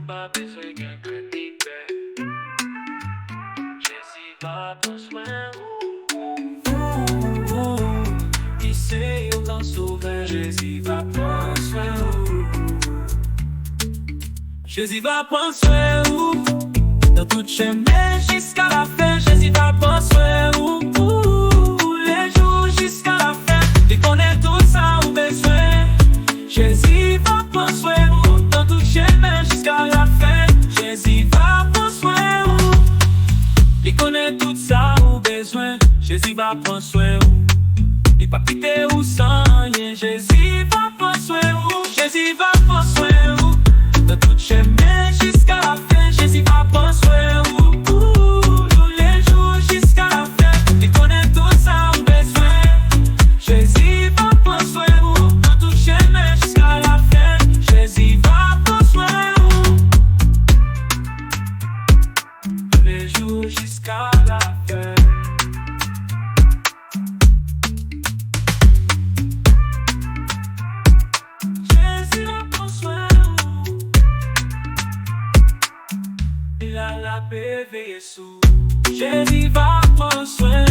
pas besoin qu'un critique. Jésus va prendre soin. Il sait où t'en sauver. Jésus va prendre soin. Jésus va prendre soin. Dans toute chemin jusqu'à la fin. Jésus va prendre soin. Les jours jusqu'à la fin. Il connaît tout ça au besoin. Jésus va prendre soin. Dans toute chemin jusqu'à la fin. Jésus va prendre soin. Il connaît tout ça au besoin. Jésus va prendre soin. Il pas quitter ou sans rien. Jésus va prendre soin. Jésus va prendre soin. Dans toute chemin jusqu'à la fin. Jésus va prendre soin. Tous les jours jusqu'à la fin. Il connaît tout ça au besoin. Jésus va prendre soin. Dans toute chemin jusqu'à la fin. Jésus va prendre soin. Tous les jours jusqu'à la fin. Jésus va prendre soin. Il a la paix veillée sous. Jésus va prendre soin.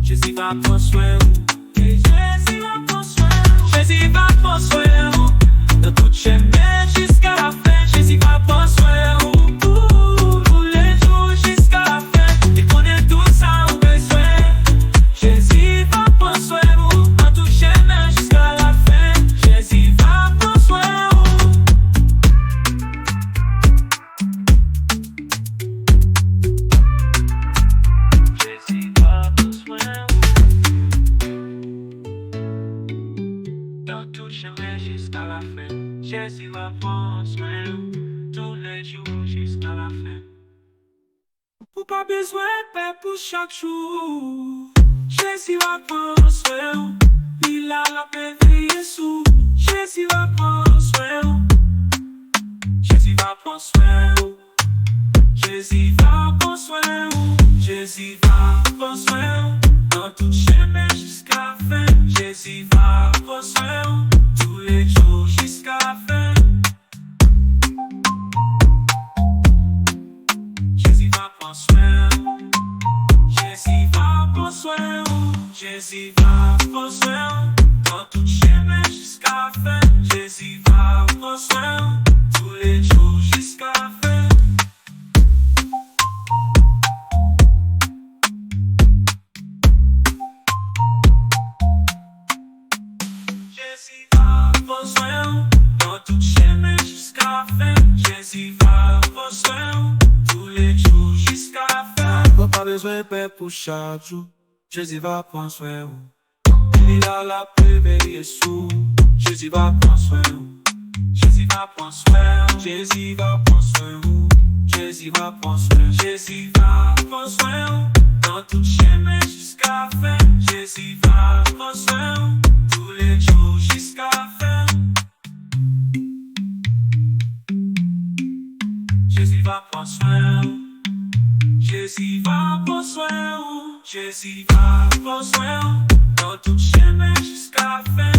Jésus va prendre soin. Et Jésus va prendre soin. Jésus va prendre soin. Dans toute chemin jusqu'à la fin. Jésus va prendre soin. Tous les jours jusqu'à la fin. Il connaît tout ça au besoin. Jésus va prendre soin. Dans toute chemin jusqu'à la fin. Jésus va prendre soin. Jésus va prendre soin. Dans tout chemin jusqu'à la fin. Jésus va prendre soin. Tous les jours jusqu'à la fin. Pour pas besoin de paix pour chaque jour. Jésus va prendre soin. Il a la paix veillée sous. Jésus va prendre soin. Jésus va prendre soin. Jésus va prendre soin. Jésus va prendre soin. Dans tout chemin jusqu'à la fin. Jésus va prendre soin. Tous les jours jusqu'à la fin. Jésus va prendre soin. Jésus va prendre soin. Jésus va prendre soin. Dans tout chemin jusqu'à la fin. Jésus va prendre soin. Tous les jours jusqu'à la fin. Jésus va prendre soin. Dans tout chemin jusqu'à la fin. Jésus va prendre soin. Tous les jours jusqu'à la fin. Pas besoin de paix pour chaque jour. Jésus va prendre soin. Il a la paix veillée sous. Jésus va prendre soin. Jésus va prendre soin. Jésus va prendre soin. Jésus va prendre soin. Jésus va prendre soin. Dans tout chemin jusqu'à la fin. Jésus va prendre soin. Tous les jours jusqu'à la fin. Jésus va prendre soin. Jésus va prendre soin. Jésus va prendre soin. Dans tout chemin jusqu'à la fin.